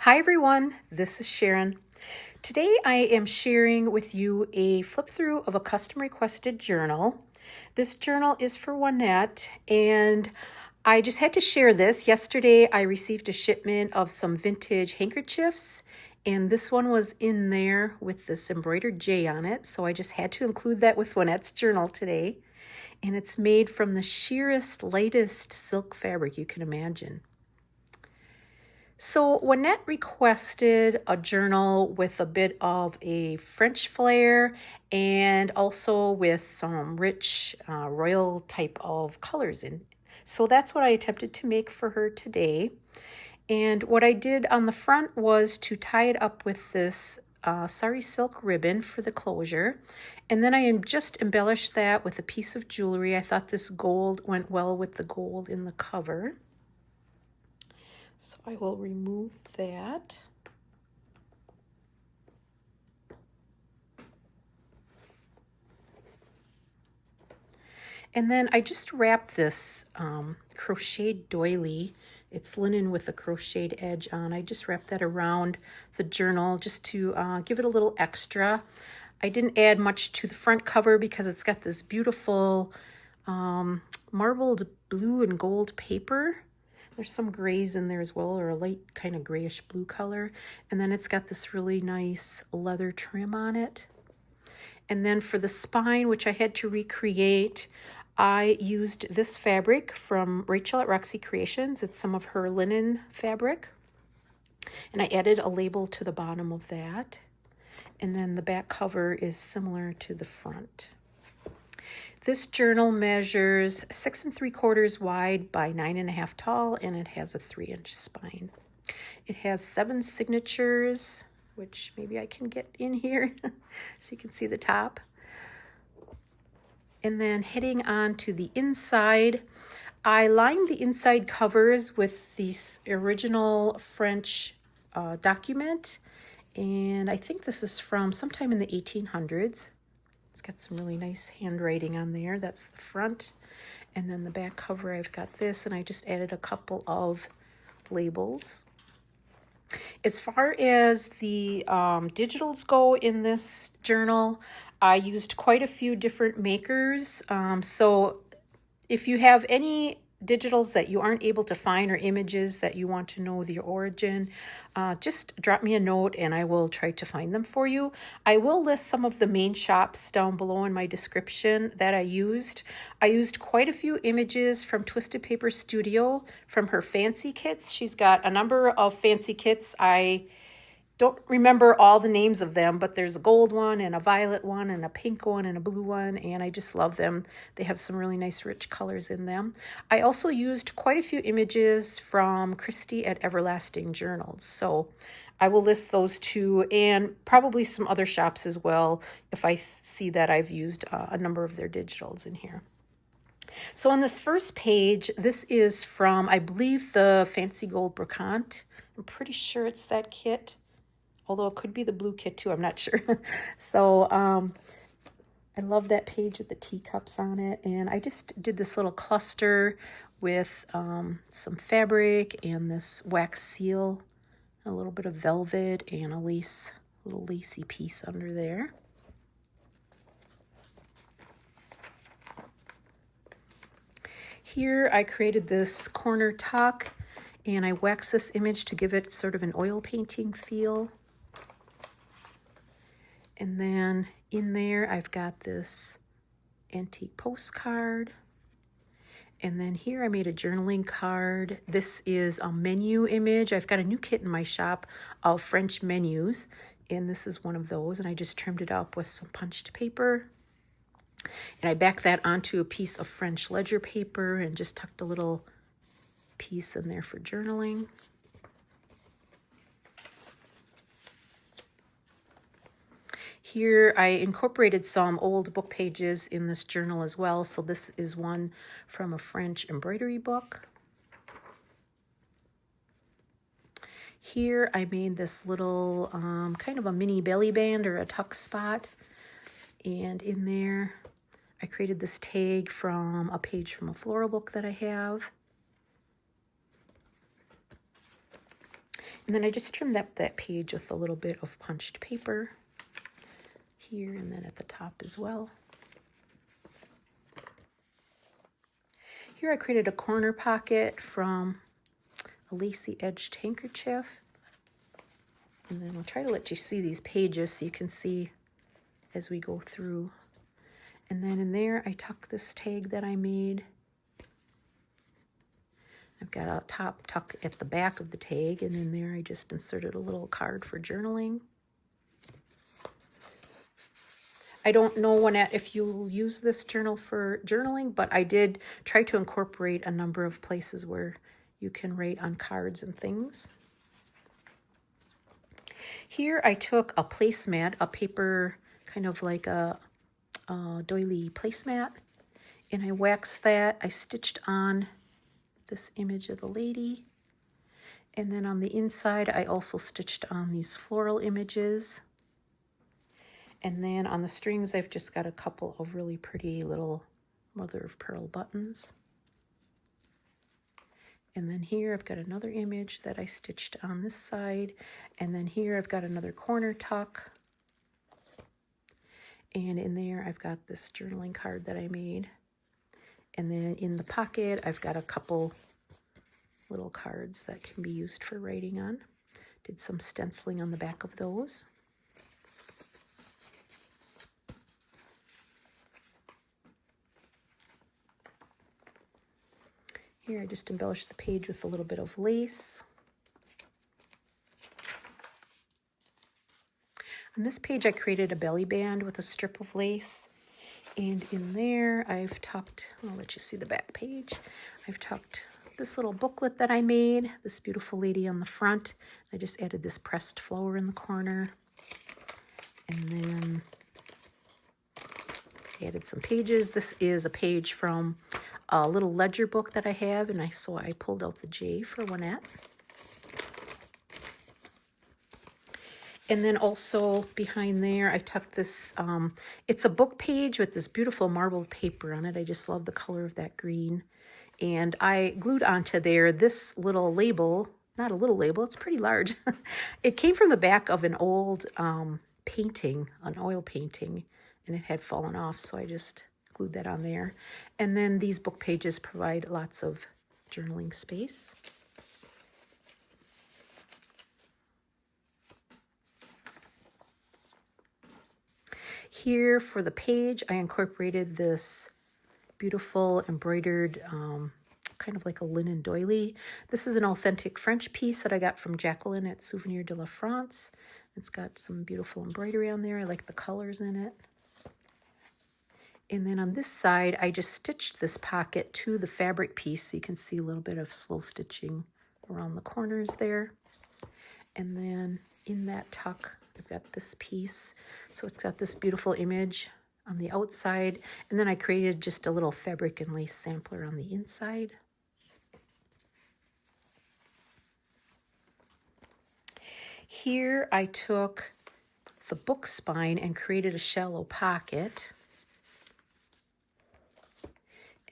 Hi everyone, this is Sharon. Today I am sharing with you a flip through of a custom requested journal. This journal is for Juanette and I just had to share this. Yesterday I received a shipment of some vintage handkerchiefs and this one was in there with this embroidered J on it, so I just had to include that with Juanette's journal today. And it's made from the sheerest, lightest silk fabric you can imagine. So Juanette requested a journal with a bit of a French flair and also with some rich royal type of colors in. So that's what I attempted to make for her today. And what I did on the front was to tie it up with this sari silk ribbon for the closure. And then I just embellished that with a piece of jewelry. I thought this gold went well with the gold in the cover. So I will remove that. And then I just wrapped this crocheted doily. It's linen with a crocheted edge on. I just wrapped that around the journal just to give it a little extra. I didn't add much to the front cover because it's got this beautiful marbled blue and gold paper. There's some grays in there as well, or a light kind of grayish blue color. And then it's got this really nice leather trim on it. And then for the spine, which I had to recreate, I used this fabric from Rachel at Roxy Creations. It's some of her linen fabric. And I added a label to the bottom of that. And then the back cover is similar to the front. This journal measures 6 3/4 wide by 9.5 tall, and it has a 3-inch spine. It has 7 signatures, which maybe I can get in here so you can see the top. And then heading on to the inside, I lined the inside covers with this original French document, and I think this is from sometime in the 1800s. It's got some really nice handwriting on there. That's the front. And then the back cover, I've got this, and I just added a couple of labels. As far as the digitals go in this journal, I used quite a few different makers. So if you have any digitals that you aren't able to find or images that you want to know the origin, just drop me a note and I will try to find them for you. I will list some of the main shops down below in my description that I used. I used quite a few images from Twisted Paper Studio from her fancy kits. She's got a number of fancy kits. I don't remember all the names of them, but there's a gold one and a violet one and a pink one and a blue one, and I just love them. They have some really nice rich colors in them. I also used quite a few images from Christy at Everlasting Journals, so I will list those two and probably some other shops as well if I see that I've used a number of their digitals in here. So on this first page, this is from, I believe, the Fancy Gold Brocante. I'm pretty sure it's that kit. Although it could be the blue kit too, I'm not sure. So I love that page with the teacups on it. And I just did this little cluster with some fabric and this wax seal, a little bit of velvet and a little lacy piece under there. Here I created this corner tuck and I waxed this image to give it sort of an oil painting feel. And then in there, I've got this antique postcard. And then here I made a journaling card. This is a menu image. I've got a new kit in my shop of French menus. And this is one of those. And I just trimmed it up with some punched paper. And I backed that onto a piece of French ledger paper and just tucked a little piece in there for journaling. Here I incorporated some old book pages in this journal as well. So this is one from a French embroidery book. Here I made this little kind of a mini belly band or a tuck spot. And in there I created this tag from a page from a floral book that I have. And then I just trimmed up that page with a little bit of punched paper here and then at the top as well. Here I created a corner pocket from a lacy edged handkerchief. And then I'll try to let you see these pages so you can see as we go through. And then in there I tuck this tag that I made. I've got a top tuck at the back of the tag, and in there I just inserted a little card for journaling. I don't know, Juanette, if you'll use this journal for journaling, but I did try to incorporate a number of places where you can write on cards and things. Here I took a placemat, a paper, kind of like a doily placemat, and I waxed that. I stitched on this image of the lady, and then on the inside I also stitched on these floral images. And then on the strings, I've just got a couple of really pretty little mother of pearl buttons. And then here I've got another image that I stitched on this side. And then here I've got another corner tuck. And in there I've got this journaling card that I made. And then in the pocket, I've got a couple little cards that can be used for writing on. Did some stenciling on the back of those. Here I just embellished the page with a little bit of lace. On this page I created a belly band with a strip of lace. And in there I've tucked, I'll let you see the back page, I've tucked this little booklet that I made, this beautiful lady on the front. I just added this pressed flower in the corner. And then I added some pages. This is a page from a little ledger book that I have, and so I pulled out the J for Juanette. And then also behind there, I tucked this, it's a book page with this beautiful marbled paper on it. I just love the color of that green. And I glued onto there this little label, not a little label, it's pretty large. It came from the back of an old painting, an oil painting, and it had fallen off, so I just glued that on there. And then these book pages provide lots of journaling space. Here for the page, I incorporated this beautiful embroidered, kind of like a linen doily. This is an authentic French piece that I got from Jacqueline at Souvenir de la France. It's got some beautiful embroidery on there. I like the colors in it. And then on this side, I just stitched this pocket to the fabric piece, so you can see a little bit of slow stitching around the corners there. And then in that tuck, I've got this piece. So it's got this beautiful image on the outside. And then I created just a little fabric and lace sampler on the inside. Here I took the book spine and created a shallow pocket.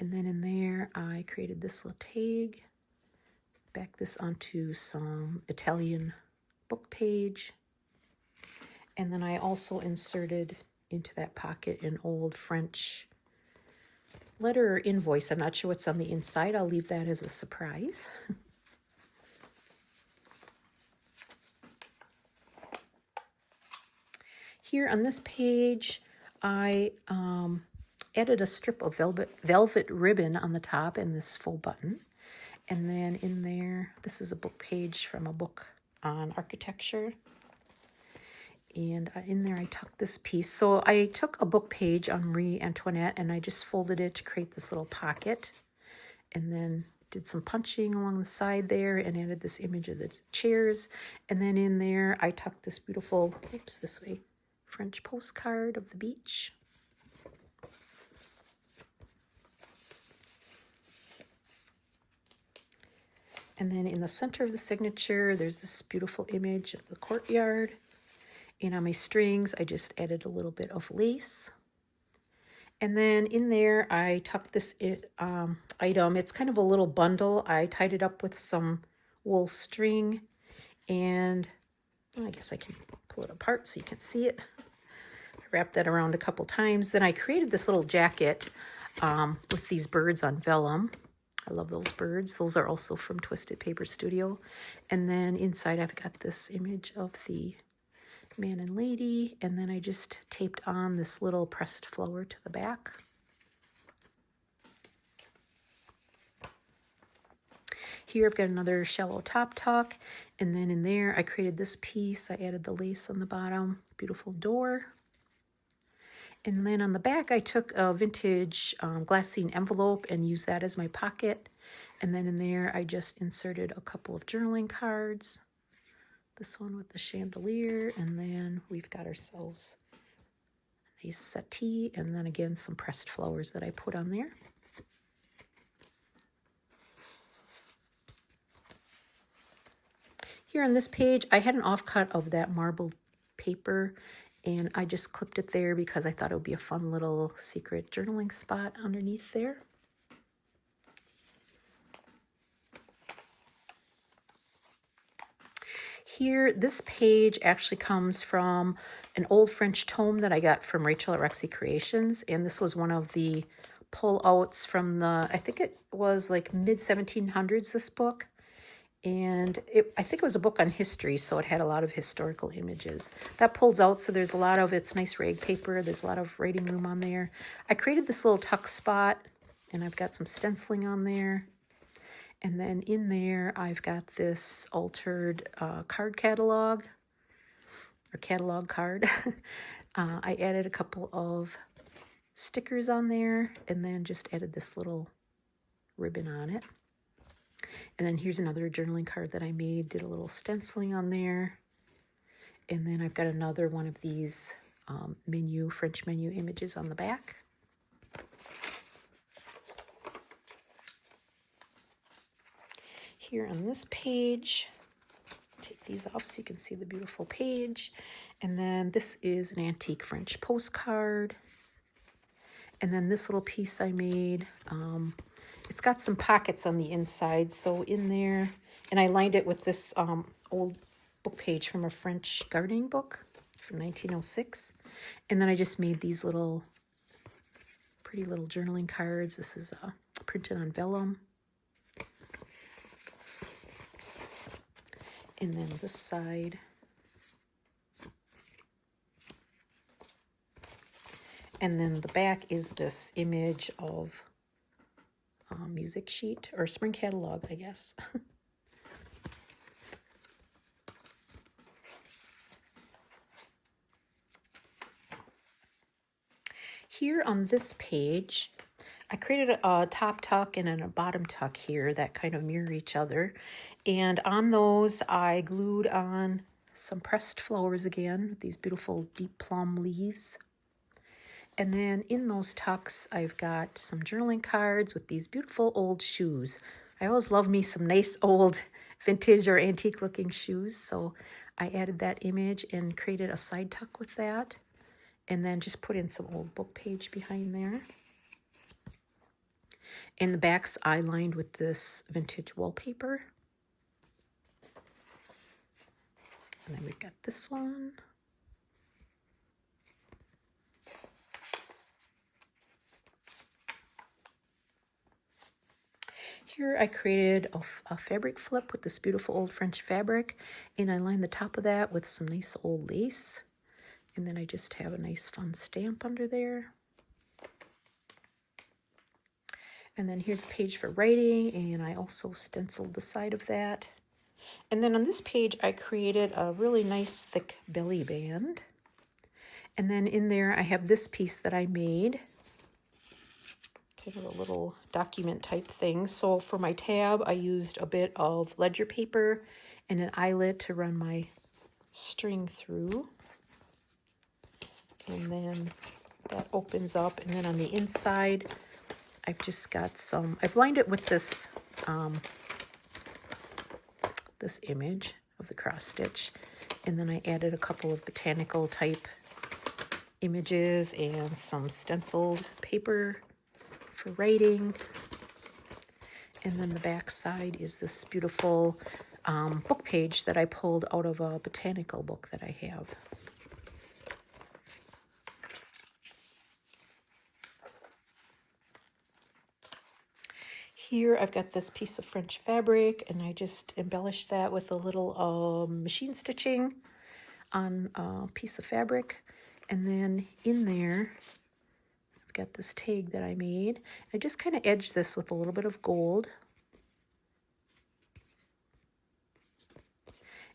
And then in there, I created this little tag, back this onto some Italian book page. And then I also inserted into that pocket an old French letter or invoice. I'm not sure what's on the inside. I'll leave that as a surprise. Here on this page, I added a strip of velvet ribbon on the top and this full button. And then in there, this is a book page from a book on architecture. And in there I tucked this piece. So I took a book page on Marie Antoinette and I just folded it to create this little pocket. And then did some punching along the side there and added this image of the chairs. And then in there I tucked this beautiful, oops, this way, French postcard of the beach. And then in the center of the signature, there's this beautiful image of the courtyard. And on my strings, I just added a little bit of lace. And then in there, I tucked this item. It's kind of a little bundle. I tied it up with some wool string. And I guess I can pull it apart so you can see it. I wrapped that around a couple times. Then I created this little jacket with these birds on vellum. I love those birds. Those are also from Twisted Paper Studio. And then inside I've got this image of the man and lady. And then I just taped on this little pressed flower to the back. Here I've got another shallow top tuck. And then in there I created this piece. I added the lace on the bottom. Beautiful door. And then on the back, I took a vintage glassine envelope and used that as my pocket. And then in there, I just inserted a couple of journaling cards. This one with the chandelier. And then we've got ourselves a nice settee. And then again, some pressed flowers that I put on there. Here on this page, I had an offcut of that marbled paper. And I just clipped it there because I thought it would be a fun little secret journaling spot underneath there. Here, this page actually comes from an old French tome that I got from Rachel at Rexy Creations. And this was one of the pull-outs from the, I think it was like mid-1700s, this book. And I think it was a book on history, so it had a lot of historical images. That pulls out, so there's a lot of, it's nice rag paper. There's a lot of writing room on there. I created this little tuck spot, and I've got some stenciling on there. And then in there, I've got this altered card catalog, or catalog card. I added a couple of stickers on there, and then just added this little ribbon on it. And then here's another journaling card that I made, did a little stenciling on there. And then I've got another one of these French menu images on the back. Here on this page, take these off so you can see the beautiful page. And then this is an antique French postcard. And then this little piece I made, it's got some pockets on the inside, so in there, and I lined it with this old book page from a French gardening book from 1906. And then I just made these little, pretty little journaling cards. This is printed on vellum. And then this side. And then the back is this image of music sheet or spring catalog, I guess. Here on this page, I created a top tuck and a bottom tuck here that kind of mirror each other. And on those, I glued on some pressed flowers again with these beautiful deep plum leaves. And then in those tucks, I've got some journaling cards with these beautiful old shoes. I always love me some nice old vintage or antique looking shoes. So I added that image and created a side tuck with that. And then just put in some old book page behind there. And the backs I lined with this vintage wallpaper. And then we've got this one. Here I created a fabric flip with this beautiful old French fabric, and I lined the top of that with some nice old lace. And then I just have a nice fun stamp under there. And then here's a page for writing, and I also stenciled the side of that. And then on this page, I created a really nice thick belly band. And then in there, I have this piece that I made. Kind of a little document type thing. So for my tab, I used a bit of ledger paper and an eyelet to run my string through. And then that opens up. And then on the inside, I've just got some, I've lined it with this, this image of the cross stitch. And then I added a couple of Botanical type images and some stenciled paper for writing. And then the back side is this beautiful book page that I pulled out of a Botanical book that I have. Here I've got this piece of French fabric, and I just embellished that with a little machine stitching on a piece of fabric. And then in there, I've got this tag that I made. I just kind of edged this with a little bit of gold.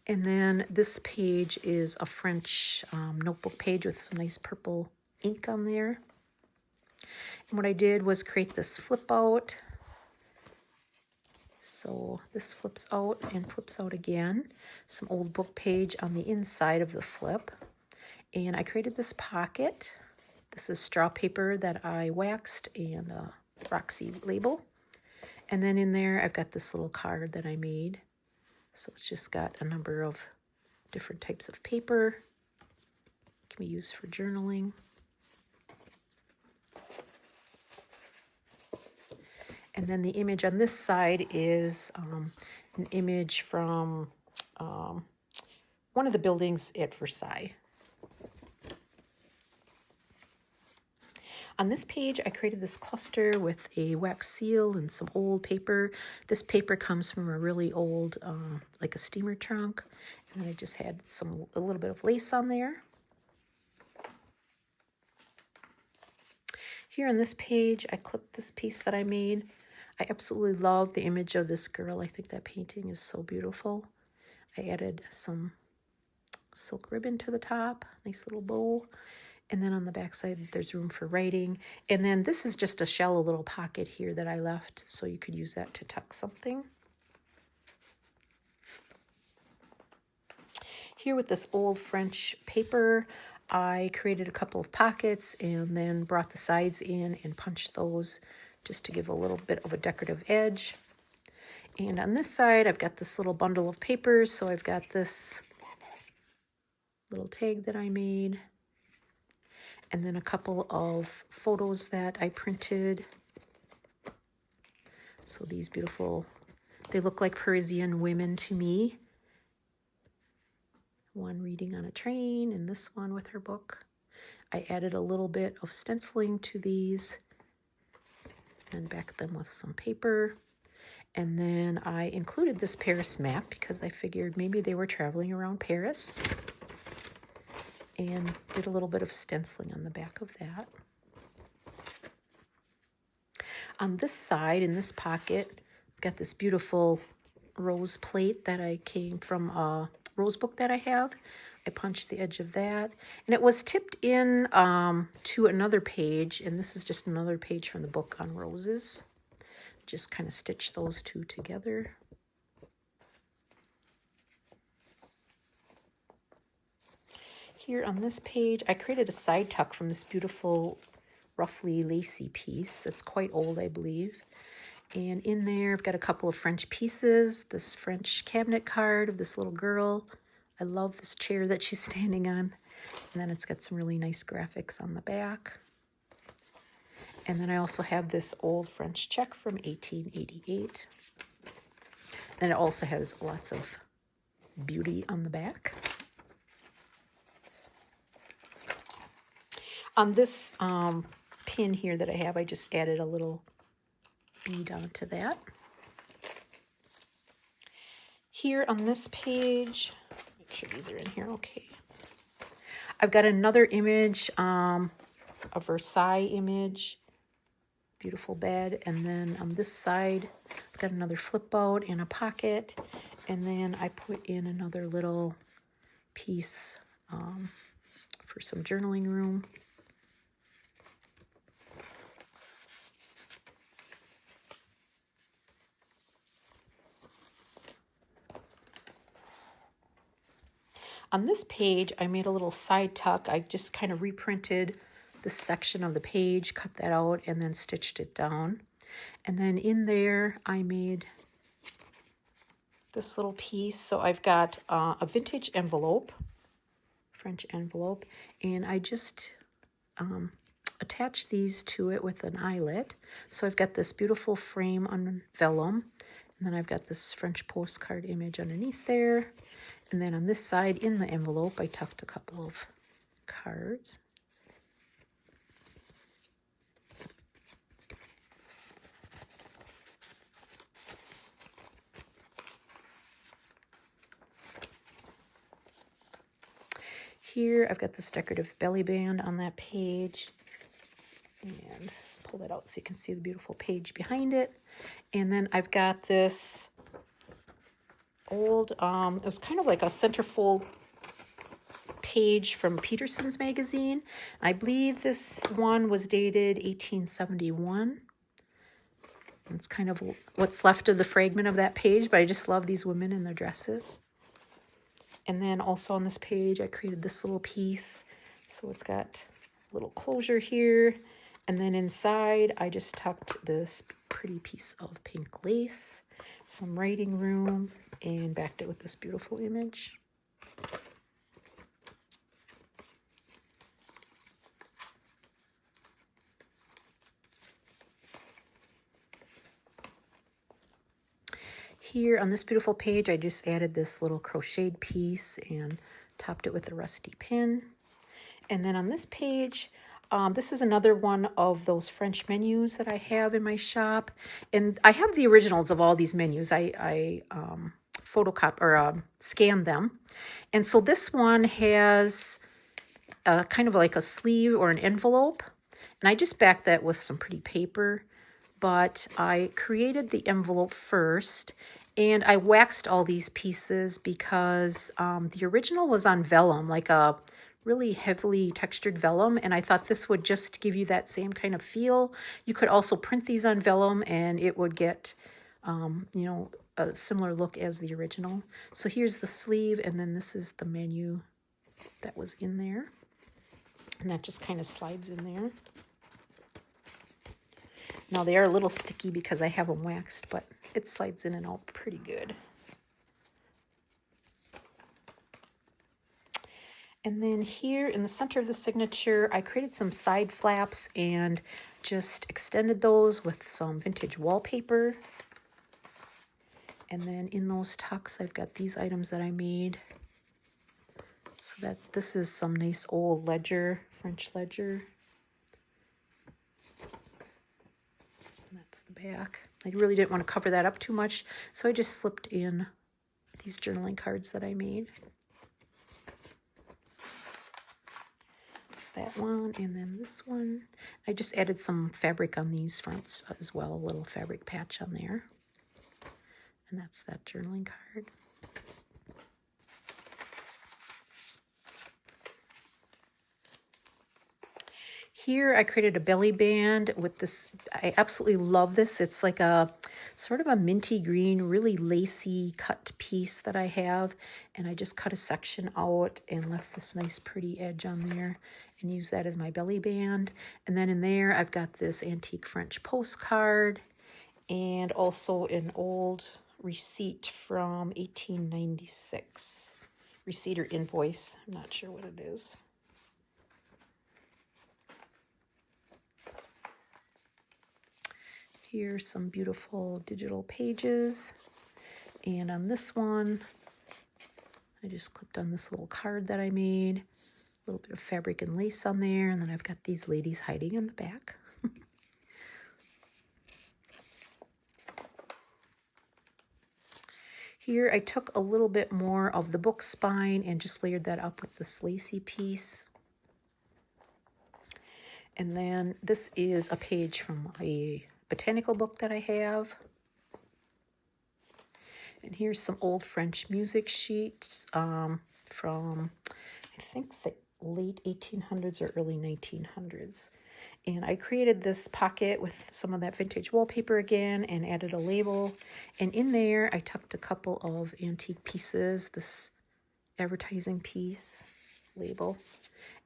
And then this page is a French notebook page with some nice purple ink on there. And what I did was create this flip out. So this flips out and flips out again. Some old book page on the inside of the flip. And I created this pocket. This is straw paper that I waxed and a Roxy label. And then in there I've got this little card that I made. So it's just got a number of different types of paper. It can be used for journaling. And then the image on this side is an image from one of the buildings at Versailles. On this page, I created this cluster with a wax seal and some old paper. This paper comes from a really old, like a steamer trunk. And then I just had a little bit of lace on there. Here on this page, I clipped this piece that I made. I absolutely love the image of this girl. I think that painting is so beautiful. I added some silk ribbon to the top, nice little bow. And then on the back side, there's room for writing. And then this is just a shallow little pocket here that I left, so you could use that to tuck something. Here with this old French paper, I created a couple of pockets and then brought the sides in and punched those just to give a little bit of a decorative edge. And on this side, I've got this little bundle of papers. So I've got this little tag that I made, and then a couple of photos that I printed. So these beautiful, they look like Parisian women to me. One reading on a train, and this one with her book. I added a little bit of stenciling to these and backed them with some paper. And then I included this Paris map because I figured maybe they were traveling around Paris, and did a little bit of stenciling on the back of that. On this side, in this pocket, I've got this beautiful rose plate that I came from a rose book that I have. I punched the edge of that, and it was tipped in to another page, and this is just another page from the book on roses. Just kind of stitch those two together. Here on this page, I created a side tuck from this beautiful, roughly lacy piece. It's quite old, I believe. And in there, I've got a couple of French pieces, this French cabinet card of this little girl. I love this chair that she's standing on. And then it's got some really nice graphics on the back. And then I also have this old French check from 1888. Then it also has lots of beauty on the back. On this pin here that I have, I just added a little bead onto that. Here on this page, make sure these are in here okay. I've got another image, a Versailles image, beautiful bed. And then on this side, I've got another flip out and a pocket. And then I put in another little piece for some journaling room. On this page, I made a little side tuck. I just kind of reprinted this section of the page, cut that out, and then stitched it down. And then in there, I made this little piece. So I've got a vintage envelope, French envelope, and I just attached these to it with an eyelet. So I've got this beautiful frame on vellum. And then I've got this French postcard image underneath there. And then on this side in the envelope, I tucked a couple of cards. Here, I've got this decorative belly band on that page. And pull that out so you can see the beautiful page behind it. And then I've got this old, it was kind of like a centerfold page from Peterson's magazine. I believe this one was dated 1871. It's kind of what's left of the fragment of that page, but I just love these women in their dresses. And then also on this page, I created this little piece. So it's got a little closure here. And then inside, I just tucked this pretty piece of pink lace, some writing room, and backed it with this beautiful image. Here on this beautiful page, I just added this little crocheted piece and topped it with a rusty pin. And then on this page, this is another one of those French menus that I have in my shop. And I have the originals of all these menus. I photocopy or scan them. And so this one has kind of like a sleeve or an envelope. And I just backed that with some pretty paper. But I created the envelope first. And I waxed all these pieces because the original was on vellum, like a really heavily textured vellum, and I thought this would just give you that same kind of feel. You could also print these on vellum and it would get, you know, a similar look as the original. So here's the sleeve, and then this is the menu that was in there. And that just kind of slides in there. Now they are a little sticky because I have them waxed, but it slides in and out pretty good. And then here in the center of the signature, I created some side flaps and just extended those with some vintage wallpaper. And then in those tucks, I've got these items that I made. So that this is some nice old ledger, French ledger. And that's the back. I really didn't want to cover that up too much, so I just slipped in these journaling cards that I made. That one, and then this one. I just added some fabric on these fronts as well, a little fabric patch on there. And that's that journaling card. Here I created a belly band with this. I absolutely love this. It's like a sort of a minty green, really lacy cut piece that I have. And I just cut a section out and left this nice pretty edge on there and use that as my belly band. And then in there, I've got this antique French postcard and also an old receipt from 1896. Receipt or invoice, I'm not sure what it is. Here's some beautiful digital pages. And on this one, I just clipped on this little card that I made. A little bit of fabric and lace on there. And then I've got these ladies hiding in the back. Here I took a little bit more of the book spine and just layered that up with this lacy piece. And then this is a page from a Botanical book that I have. And here's some old French music sheets from, I think, the late 1800s or early 1900s. And I created this pocket with some of that vintage wallpaper again and added a label. And in there, I tucked a couple of antique pieces, this advertising piece label.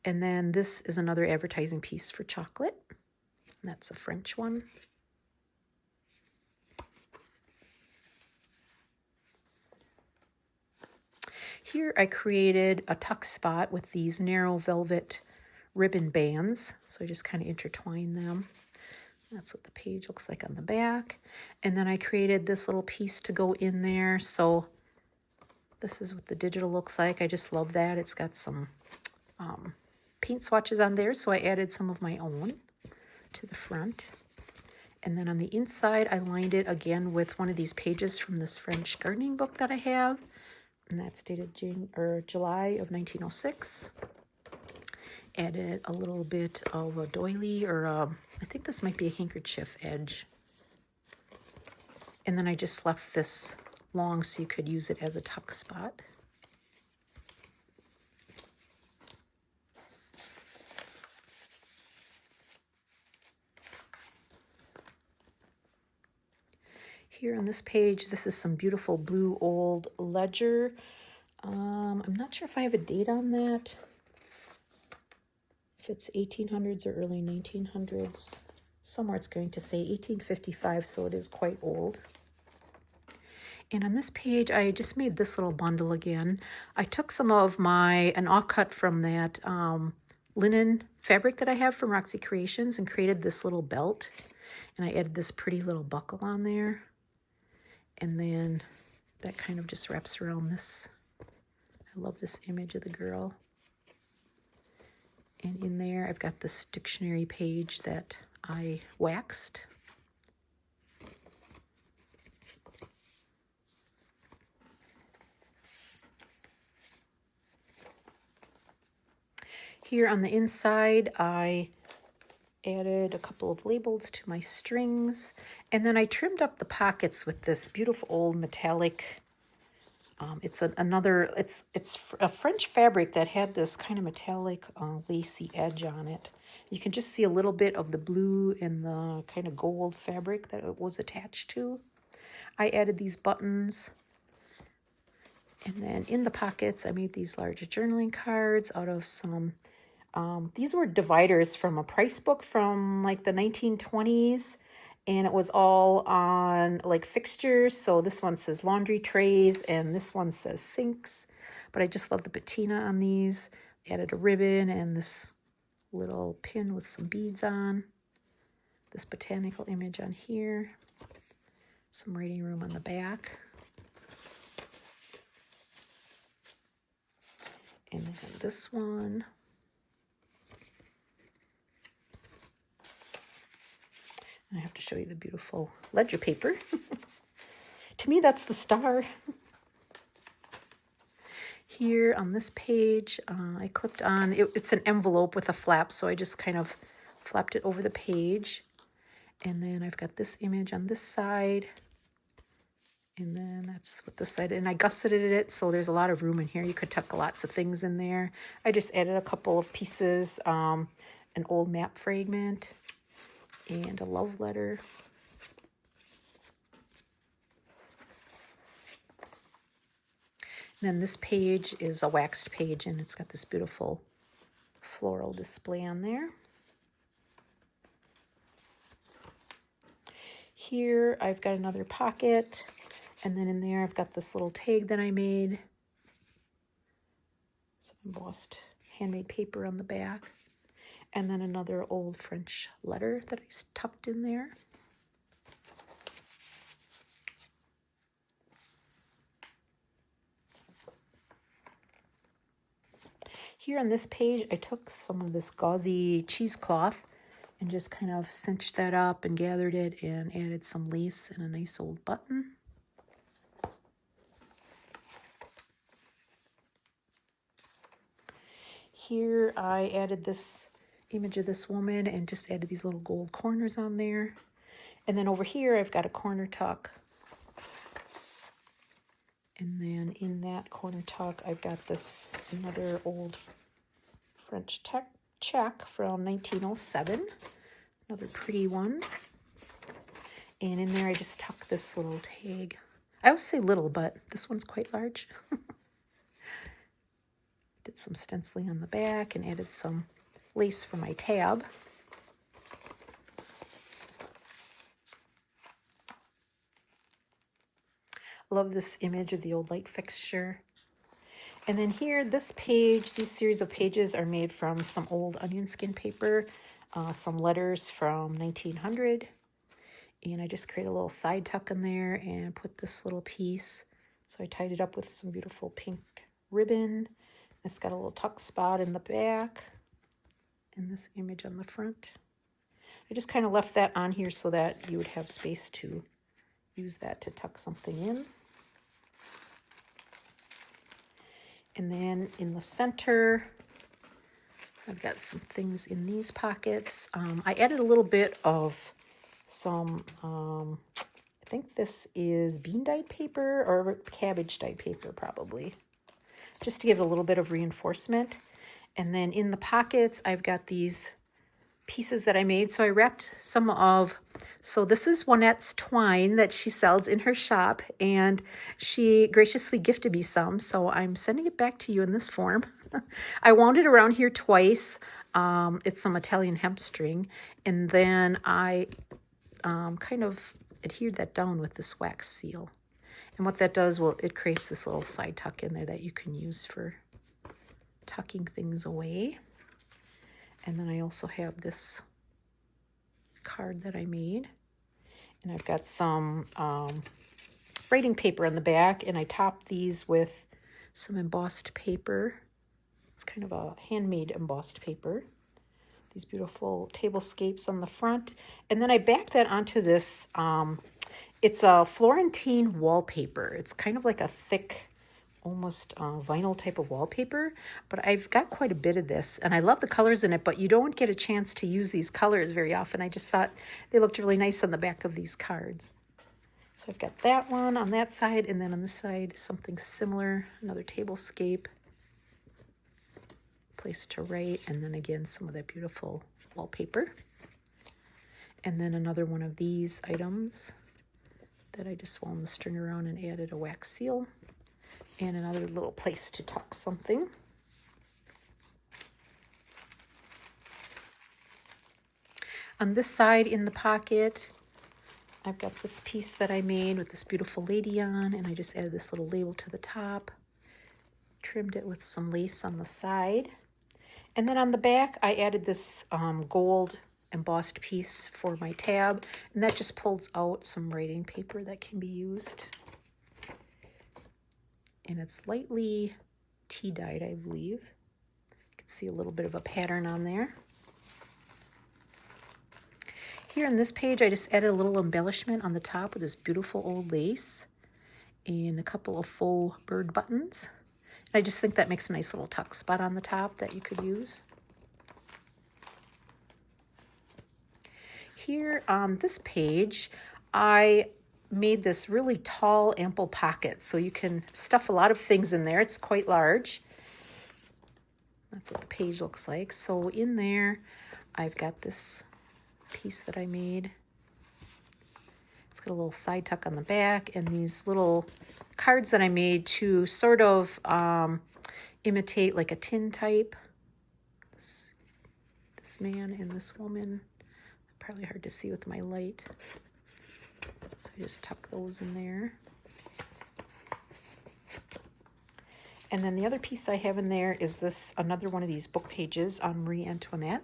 And then this is another advertising piece for chocolate. And that's a French one. Here I created a tuck spot with these narrow velvet ribbon bands. So I just kind of intertwine them. That's what the page looks like on the back. And then I created this little piece to go in there. So this is what the digital looks like. I just love that. It's got some paint swatches on there, so I added some of my own to the front. And then on the inside, I lined it again with one of these pages from this French gardening book that I have. And that's dated July of 1906. Added a little bit of a doily, or I think this might be a handkerchief edge. And then I just left this long so you could use it as a tuck spot. Here on this page, this is some beautiful blue old ledger. I'm not sure if I have a date on that. If it's 1800s or early 1900s. Somewhere it's going to say 1855, so it is quite old. And on this page, I just made this little bundle again. I took some of an offcut from that linen fabric that I have from Roxy Creations and created this little belt. And I added this pretty little buckle on there. And then that kind of just wraps around this. I love this image of the girl. And in there, I've got this dictionary page that I waxed. Here on the inside, I added a couple of labels to my strings, and then I trimmed up the pockets with this beautiful old metallic. It's a French fabric that had this kind of metallic lacy edge on it. You can just see a little bit of the blue and the kind of gold fabric that it was attached to. I added these buttons. And then in the pockets, I made these large journaling cards out of some, these were dividers from a price book from like the 1920s. And it was all on like fixtures. So this one says laundry trays and this one says sinks. But I just love the patina on these. Added a ribbon and this little pin with some beads on. This botanical image on here. Some writing room on the back. And then this one. And I have to show you the beautiful ledger paper. To me, that's the star. Here on this page, I clipped on, it's an envelope with a flap, so I just kind of flapped it over the page. And then I've got this image on this side. And then that's what this side, and I gusseted it, so there's a lot of room in here. You could tuck lots of things in there. I just added a couple of pieces, an old map fragment, and a love letter. And then this page is a waxed page, and it's got this beautiful floral display on there. Here I've got another pocket, and then in there I've got this little tag that I made. Some embossed handmade paper on the back. And then another old French letter that I tucked in there. Here on this page, I took some of this gauzy cheesecloth and just kind of cinched that up and gathered it and added some lace and a nice old button. Here I added this image of this woman and just added these little gold corners on there. And then over here I've got a corner tuck. And then in that corner tuck I've got this another old French check from 1907. Another pretty one. And in there I just tucked this little tag. I always say little, but this one's quite large. Did some stenciling on the back and added some lace for my tab. Love this image of the old light fixture. And then here, this page, these series of pages are made from some old onion skin paper. some letters from 1900. And I just create a little side tuck in there and put this little piece. So I tied it up with some beautiful pink ribbon. It's got a little tuck spot in the back and this image on the front. I just kind of left that on here so that you would have space to use that to tuck something in. And then in the center, I've got some things in these pockets. I added a little bit of some, I think this is bean dyed paper or cabbage dyed paper probably, just to give it a little bit of reinforcement. And then in the pockets, I've got these pieces that I made. So I wrapped some of, so this is Juanette's twine that she sells in her shop, and she graciously gifted me some. So I'm sending it back to you in this form. I wound it around here twice. It's some Italian hemp string. And then I kind of adhered that down with this wax seal. And what that does, well, it creates this little side tuck in there that you can use for tucking things away. And then I also have this card that I made. And I've got some writing paper on the back, and I topped these with some embossed paper. It's kind of a handmade embossed paper. These beautiful tablescapes on the front. And then I backed that onto this, it's a Florentine wallpaper. It's kind of like a thick, almost vinyl type of wallpaper, but I've got quite a bit of this, and I love the colors in it, but you don't get a chance to use these colors very often. I just thought they looked really nice on the back of these cards. So I've got that one on that side, and then on this side, something similar, another tablescape, place to write, and then again, some of that beautiful wallpaper. And then another one of these items that I just wound the string around and added a wax seal. And another little place to tuck something. On this side in the pocket, I've got this piece that I made with this beautiful lady on, and I just added this little label to the top, trimmed it with some lace on the side. And then on the back, I added this gold embossed piece for my tab, and that just pulls out some writing paper that can be used. And it's lightly tea dyed, I believe. You can see a little bit of a pattern on there. Here on this page, I just added a little embellishment on the top with this beautiful old lace and a couple of faux bird buttons. And I just think that makes a nice little tuck spot on the top that you could use. Here on this page, I made this really tall, ample pocket, so you can stuff a lot of things in there. It's quite large. That's what the page looks like. So in there, I've got this piece that I made. It's got a little side tuck on the back, and these little cards that I made to sort of imitate like a tin type. This man and this woman. Probably hard to see with my light. So I just tuck those in there. And then the other piece I have in there is this, another one of these book pages on Marie Antoinette.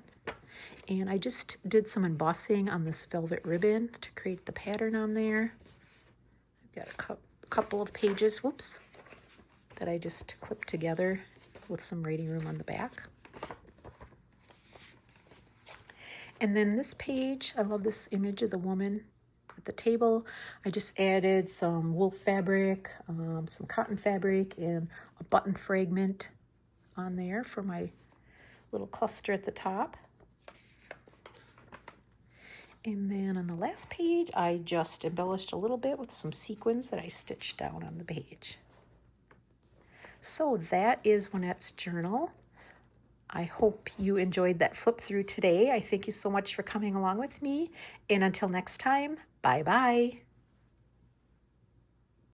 And I just did some embossing on this velvet ribbon to create the pattern on there. I've got a couple of pages, whoops, that I just clipped together with some writing room on the back. And then this page, I love this image of the woman at the table. I just added some wool fabric, some cotton fabric, and a button fragment on there for my little cluster at the top. And then on the last page, I just embellished a little bit with some sequins that I stitched down on the page. So that is Juanette's journal. I hope you enjoyed that flip through today. I thank you so much for coming along with me. And until next time, bye-bye.